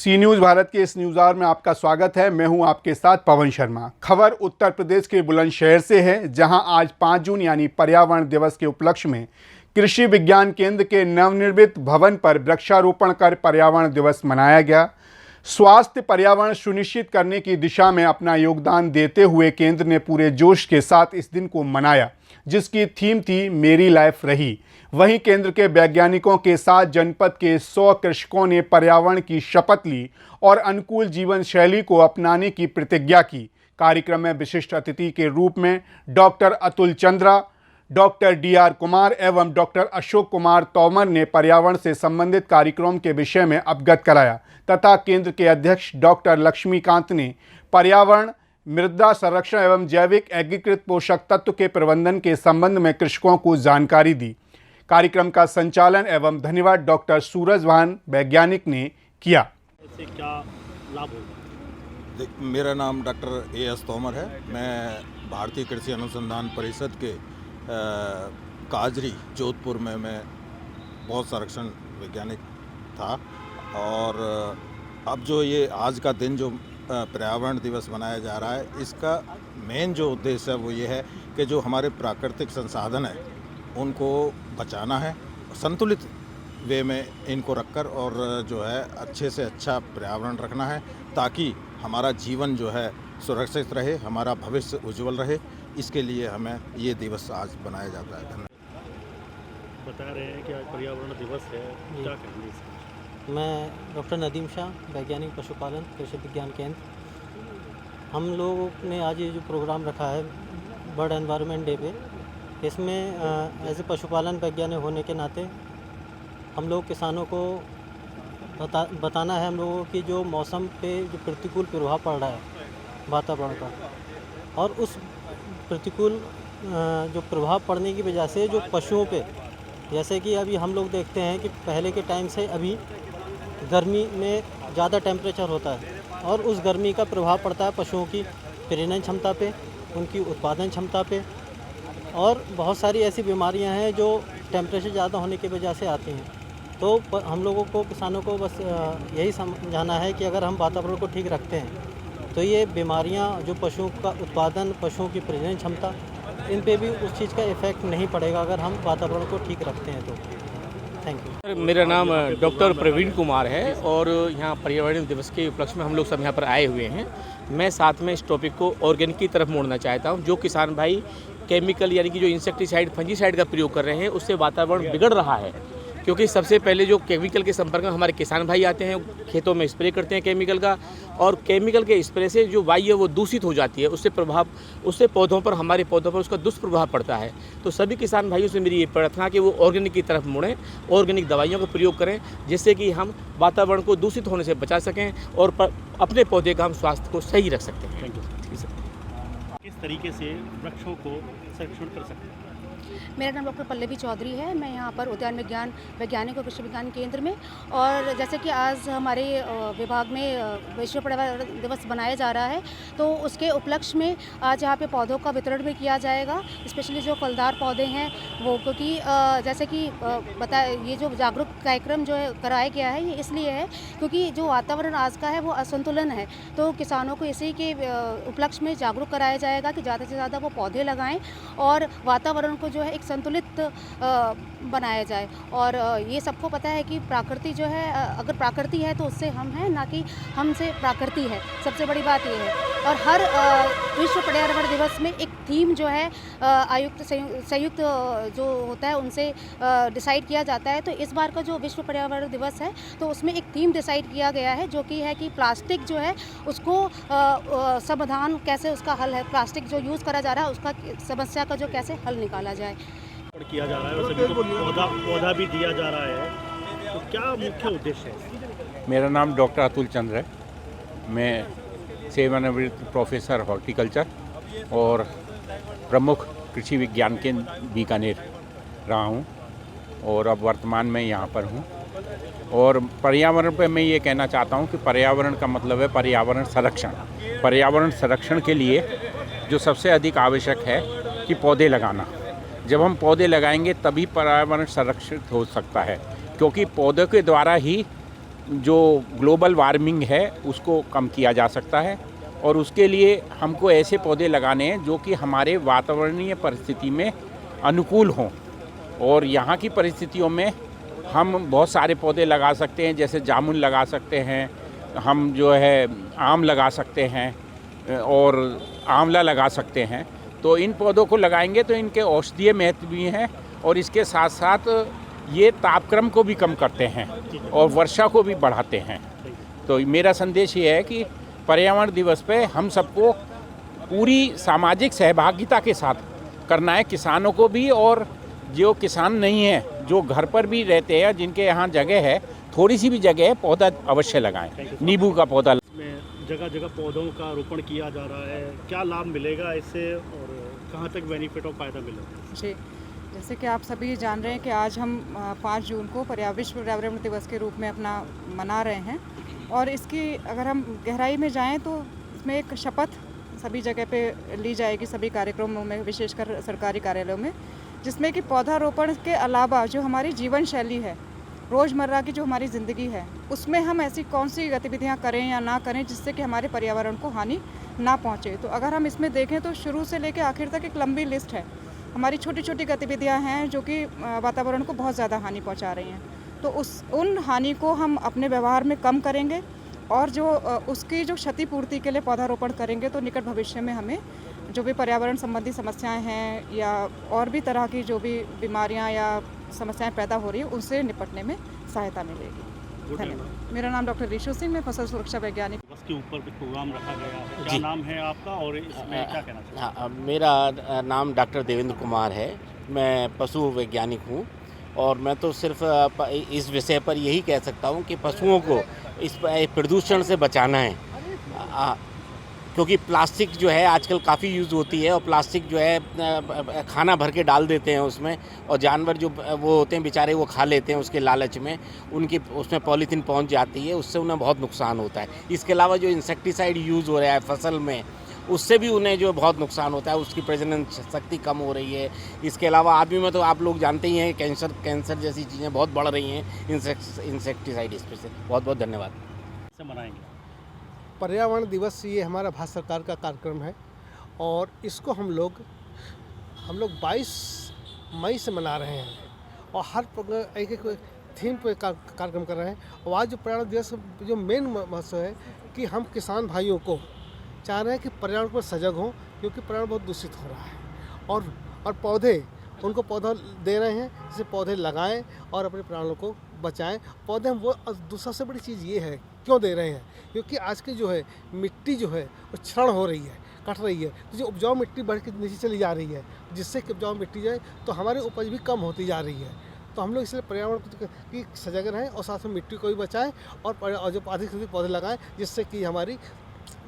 सी news Bharat के इस news our में आपका स्वागत है। मैं हूं आपके साथ पवन शर्मा। खबर उत्तर प्रदेश के बुलंदशहर से है, जहां आज 5 जून यानी पर्यावरण दिवस के उपलक्ष्य में कृषि विज्ञान केंद्र के नवनिर्मित भवन पर वृक्षारोपण कर पर्यावरण दिवस मनाया गया। स्वास्थ्य पर्यावरण सुनिश्चित करने की दिशा में अपना योगदान देते हुए केंद्र ने पूरे जोश के साथ इस दिन को मनाया, जिसकी थीम थी मेरी लाइफ रही। वहीं केंद्र के वैज्ञानिकों के साथ जनपद के 100 कृषकों ने पर्यावरण की शपथ ली और अनुकूल जीवन शैली को अपनाने की प्रतिज्ञा की। कार्यक्रम में विशिष्ट अतिथि के रूप में doctor Atul Chandra, doctor DR Kumar एवं डॉक्टर अशोक कुमार तोमर ने पर्यावरण से संबंधित कार्यक्रम के विषय में अवगत कराया तथा केंद्र के अध्यक्ष डॉक्टर लक्ष्मीकांत ने पर्यावरण, मृदा संरक्षण एवं जैविक एकीकृत पोषक तत्व के प्रबंधन के संबंध में कृषकों को जानकारी दी। कार्यक्रम का संचालन एवं धन्यवाद डॉक्टर सूरजभान वैज्ञानिक ने किया। इससे क्या लाभ होगा? मेरा नाम डॉक्टर AS तोमर है। मैं भारतीय कृषि अनुसंधान परिषद के काजरी जोधपुर में मैं बहुत संरक्षण वैज्ञानिक था। और अब जो ये आज का दिन जो पर्यावरण दिवस मनाया जा रहा है, इसका मेन जो उद्देश्य है वो ये है कि जो हमारे प्राकृतिक संसाधन है उनको बचाना है, संतुलित वे में इनको रखकर और जो है अच्छे से अच्छा पर्यावरण रखना है, ताकि हमारा जीवन जो है सुरक्षित रहे, हमारा भविष्य उज्जवल रहे। इसके लिए हमें ये दिवस आज बनाया जाता है। धन्यवाद। बता रहे हैं कि आज पर्यावरण दिवस है, क्या कहेंगे इसमें? मैं डॉक्टर नदीम शाह, वैज्ञानिक पशुपालन कृषि विज्ञान केंद्र। हम लोगों ने आज ये जो प्रोग्राम रखा है बर्ड एनवायरनमेंट डे पे, इसमें एज ए पशुपालन वैज्ञानिक होने के नाते हम लोग किसानों को बताना है हम लोगों की जो मौसम पे जो प्रतिकूल प्रभाव पड़ रहा है वातावरण का, और उस प्रतिकूल जो प्रभाव पड़ने की वजह से जो पशुओं पे, जैसे कि अभी हम लोग देखते हैं कि पहले के टाइम से अभी गर्मी में ज़्यादा टेम्परेचर होता है और उस गर्मी का प्रभाव पड़ता है पशुओं की प्रजनन क्षमता पे, उनकी उत्पादन क्षमता पे, और बहुत सारी ऐसी बीमारियां हैं जो टेम्परेचर ज़्यादा होने की वजह से आती हैं। तो हम लोगों को, किसानों को बस यही समझाना है कि अगर हम वातावरण को ठीक रखते हैं तो ये बीमारियां, जो पशुओं का उत्पादन, पशुओं की प्रजनन क्षमता, इन पे भी उस चीज़ का इफ़ेक्ट नहीं पड़ेगा अगर हम वातावरण को ठीक रखते हैं तो। Thank you. मेरा नाम डॉक्टर प्रवीण कुमार है और यहाँ पर्यावरण दिवस के उपलक्ष्य में हम लोग सब यहाँ पर आए हुए हैं। मैं साथ में इस टॉपिक को ऑर्गेनिक की तरफ मोड़ना चाहता हूँ। जो किसान भाई केमिकल यानी कि जो इंसेक्टिसाइड, फंजीसाइड का प्रयोग कर रहे हैं, उससे वातावरण बिगड़ रहा है, क्योंकि सबसे पहले जो केमिकल के संपर्क में हमारे किसान भाई आते हैं, खेतों में स्प्रे करते हैं केमिकल का, और केमिकल के स्प्रे से जो वायु है वो दूषित हो जाती है। उससे पौधों पर, हमारे पौधों पर उसका दुष्प्रभाव पड़ता है। तो सभी किसान भाइयों से मेरी ये प्रार्थना कि वो ऑर्गेनिक की तरफ मुड़ें, ऑर्गेनिक दवाइयों का प्रयोग करें, जिससे कि हम वातावरण को दूषित होने से बचा सकें और अपने पौधे का हम स्वास्थ्य को सही रख सकते हैं। Thank you. किस तरीके से वृक्षों को संरक्षण कर सकते हैं? मेरा नाम डॉक्टर पल्लवी चौधरी है। मैं यहाँ पर उद्यान विज्ञान वैज्ञानिक और कृषि विज्ञान केंद्र में, और जैसे कि आज हमारे विभाग में विश्व पर्यावरण दिवस मनाया जा रहा है, तो उसके उपलक्ष्य में आज यहाँ पे पौधों का वितरण भी किया जाएगा, स्पेशली जो फलदार पौधे हैं वो, क्योंकि जैसे कि ये जो जागरूक कार्यक्रम जो है कराया गया है, ये इसलिए है क्योंकि जो वातावरण आज का है वो असंतुलन है। तो किसानों को इसी के उपलक्ष्य में जागरूक कराया जाएगा कि ज़्यादा से ज़्यादा वो पौधे लगाएँ और वातावरण को जो है एक संतुलित बनाया जाए। और ये सबको पता है कि प्रकृति जो है, अगर प्रकृति है तो उससे हम हैं, ना कि हमसे प्रकृति है। सबसे बड़ी बात ये है। और हर विश्व पर्यावरण दिवस में एक थीम जो है संयुक्त जो होता है उनसे डिसाइड किया जाता है। तो इस बार का जो विश्व पर्यावरण दिवस है तो उसमें एक थीम डिसाइड किया गया है, जो कि है कि प्लास्टिक जो है उसको समाधान कैसे, उसका हल है, प्लास्टिक जो यूज़ करा जा रहा है उसका समस्या का जो कैसे हल निकाला जाए किया जा रहा है। और सभी को पौधा भी दिया जा रहा है, तो क्या मुख्य उद्देश्य है? मेरा नाम डॉक्टर अतुल चंद्र है। मैं सेवानिवृत्त प्रोफेसर हॉर्टिकल्चर और प्रमुख कृषि विज्ञान केंद्र बीकानेर रहा हूँ, और अब वर्तमान में यहाँ पर हूँ। और पर्यावरण पे मैं ये कहना चाहता हूँ कि पर्यावरण का मतलब है पर्यावरण संरक्षण। पर्यावरण संरक्षण के लिए जो सबसे अधिक आवश्यक है कि पौधे लगाना। जब हम पौधे लगाएंगे तभी पर्यावरण संरक्षित हो सकता है, क्योंकि पौधों के द्वारा ही जो ग्लोबल वार्मिंग है उसको कम किया जा सकता है। और उसके लिए हमको ऐसे पौधे लगाने हैं जो कि हमारे वातावरणीय परिस्थिति में अनुकूल हों। और यहाँ की परिस्थितियों में हम बहुत सारे पौधे लगा सकते हैं, जैसे जामुन लगा सकते हैं, हम जो है आम लगा सकते हैं और आंवला लगा सकते हैं। तो इन पौधों को लगाएंगे तो इनके औषधीय महत्व भी हैं और इसके साथ साथ ये तापक्रम को भी कम करते हैं और वर्षा को भी बढ़ाते हैं। तो मेरा संदेश ये है कि पर्यावरण दिवस पे हम सबको पूरी सामाजिक सहभागिता के साथ करना है, किसानों को भी और जो किसान नहीं है, जो घर पर भी रहते हैं, जिनके यहाँ जगह है, थोड़ी सी भी जगह है, पौधा अवश्य लगाएं। नींबू का पौधा में जगह जगह पौधों का रोपण किया जा रहा है, क्या लाभ मिलेगा इससे और कहाँ तक बेनिफिट और फ़ायदा मिलेगा? जी, जैसे कि आप सभी जान रहे हैं कि आज हम 5 जून को विश्व पर्यावरण दिवस के रूप में अपना मना रहे हैं। और इसकी अगर हम गहराई में जाएं तो इसमें एक शपथ सभी जगह पे ली जाएगी, सभी कार्यक्रमों में, विशेषकर सरकारी कार्यालयों में, जिसमें कि पौधारोपण के अलावा जो हमारी जीवन शैली है, रोज़मर्रा की जो हमारी ज़िंदगी है, उसमें हम ऐसी कौन सी गतिविधियां करें या ना करें जिससे कि हमारे पर्यावरण को हानि ना पहुंचे। तो अगर हम इसमें देखें तो शुरू से लेकर आखिर तक एक लंबी लिस्ट है। हमारी छोटी छोटी गतिविधियां हैं जो कि वातावरण को बहुत ज़्यादा हानि पहुंचा रही हैं। तो उन हानि को हम अपने व्यवहार में कम करेंगे और जो उसकी जो क्षतिपूर्ति के लिए पौधारोपण करेंगे तो निकट भविष्य में हमें जो भी पर्यावरण संबंधी समस्याएं हैं या और भी तरह की जो भी बीमारियां या समस्याएं पैदा हो रही हैं उनसे निपटने में सहायता मिलेगी। धन्यवाद। मेरा नाम डॉक्टर ऋषु सिंह, मैं फसल सुरक्षा वैज्ञानिक। दिवस के ऊपर भी प्रोग्राम रखा गया है, क्या नाम है आपका और इसमें क्या कहना चाहिए? हाँ, मेरा नाम डॉक्टर देवेंद्र कुमार है, मैं पशु वैज्ञानिक हूँ और मैं तो सिर्फ इस विषय पर यही कह सकता हूँ कि पशुओं को इस प्रदूषण से बचाना है, क्योंकि प्लास्टिक जो है आजकल काफ़ी यूज़ होती है और प्लास्टिक जो है खाना भर के डाल देते हैं उसमें और जानवर जो वो होते हैं बेचारे वो खा लेते हैं उसके लालच में, उनकी उसमें पॉलीथीन पहुंच जाती है, उससे उन्हें बहुत नुकसान होता है। इसके अलावा जो इंसेक्टिसाइड यूज़ हो रहा है फसल में, उससे भी उन्हें जो बहुत नुकसान होता है, उसकी प्रजनन शक्ति कम हो रही है। इसके अलावा आदमी में तो आप लोग जानते ही हैं कैंसर जैसी चीज़ें बहुत बढ़ रही हैं इंसेक्टिसाइड इसमें से। बहुत बहुत धन्यवाद। से मनाएंगे पर्यावरण दिवस, ये हमारा भारत सरकार का कार्यक्रम है और इसको हम लोग 22 मई से मना रहे हैं और हर एक थीम पे कार्यक्रम कर रहे हैं। और आज जो पर्यावरण दिवस जो मेन मकसद है कि हम किसान भाइयों को चाह रहे हैं कि पर्यावरण पर सजग हों, क्योंकि पर्यावरण बहुत दूषित हो रहा है और पौधे उनको पौधा दे रहे हैं, जैसे पौधे लगाएं और अपने पर्यावरण को बचाएं। पौधे हम वो दूसरा से बड़ी चीज़ ये है क्यों दे रहे हैं, क्योंकि आज की जो है मिट्टी जो है वो क्षरण हो रही है, कट रही है, तो जो उपजाऊ मिट्टी बढ़ के नीचे चली जा रही है, जिससे कि उपजाऊ मिट्टी जाए तो हमारी उपज भी कम होती जा रही है। तो हम लोग इसलिए पर्यावरण की सजग रहें और साथ में मिट्टी को भी बचाएं और जो अधिक से अधिक पौधे लगाएं, जिससे कि हमारी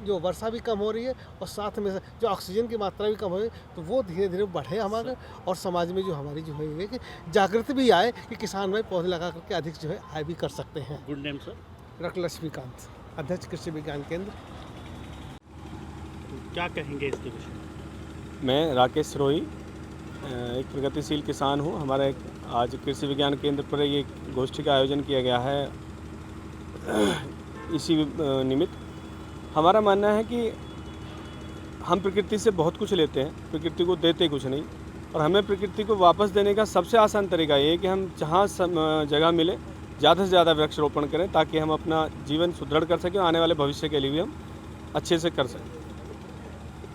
जो वर्षा भी कम हो रही है और साथ में जो ऑक्सीजन की मात्रा भी कम हो रही है, तो वो धीरे धीरे बढ़े हमारे और समाज में जो हमारी जो है कि जागृति भी आए कि किसान भाई पौधे लगा करके अधिक जो है आय भी कर सकते हैं। Good name sir? Doctor Laxmikant, अध्यक्ष कृषि विज्ञान केंद्र। क्या कहेंगे इसके विषय में? मैं राकेश सिरोही, एक प्रगतिशील किसान हूँ। हमारा एक आज कृषि विज्ञान केंद्र पर ये गोष्ठी का आयोजन किया गया है। इसी निमित्त हमारा मानना है कि हम प्रकृति से बहुत कुछ लेते हैं, प्रकृति को देते कुछ नहीं, और हमें प्रकृति को वापस देने का सबसे आसान तरीका ये है कि हम जहाँ जगह मिले ज़्यादा से ज़्यादा वृक्षारोपण करें, ताकि हम अपना जीवन सुदृढ़ कर सकें, आने वाले भविष्य के लिए भी हम अच्छे से कर सकें।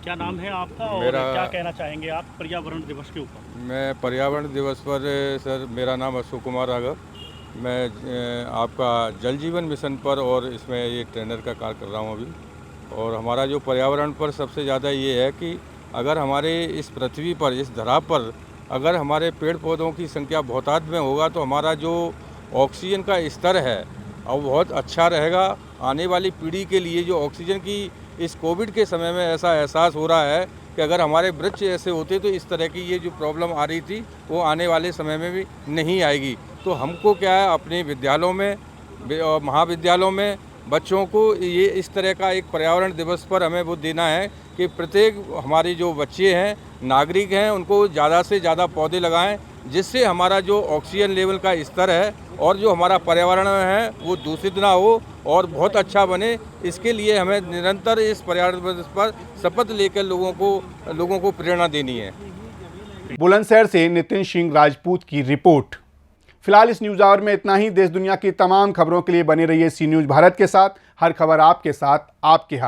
क्या नाम है आपका और क्या कहना चाहेंगे आप पर्यावरण दिवस के ऊपर? मैं पर्यावरण दिवस पर सर, मेरा नाम अशोक कुमार राघव, मैं आपका जल जीवन मिशन पर और इसमें ये ट्रेनर का कार्य कर रहा हूँ अभी। और हमारा जो पर्यावरण पर सबसे ज़्यादा ये है कि अगर हमारे इस पृथ्वी पर, इस धरा पर अगर हमारे पेड़ पौधों की संख्या बहुतायत में होगा तो हमारा जो ऑक्सीजन का स्तर है और बहुत अच्छा रहेगा। आने वाली पीढ़ी के लिए जो ऑक्सीजन की इस कोविड के समय में ऐसा एहसास हो रहा है कि अगर हमारे वृक्ष ऐसे होते तो इस तरह की ये जो प्रॉब्लम आ रही थी वो आने वाले समय में भी नहीं आएगी। तो हमको क्या है, अपने विद्यालयों में और महाविद्यालयों में बच्चों को ये इस तरह का एक पर्यावरण दिवस पर हमें वो देना है कि प्रत्येक हमारे जो बच्चे हैं, नागरिक हैं, उनको ज़्यादा से ज़्यादा पौधे लगाएं, जिससे हमारा जो ऑक्सीजन लेवल का स्तर है और जो हमारा पर्यावरण है वो दूषित ना हो और बहुत अच्छा बने, इसके लिए हमें निरंतर इस पर्यावरण दिवस पर शपथ लेकर लोगों को प्रेरणा देनी है। बुलंदशहर से नितिन सिंह राजपूत की रिपोर्ट। फिलहाल इस न्यूज़ आवर में इतना ही। देश दुनिया की तमाम खबरों के लिए बने रहिए सी न्यूज़ भारत के साथ। हर खबर आपके साथ, आपके हाथ।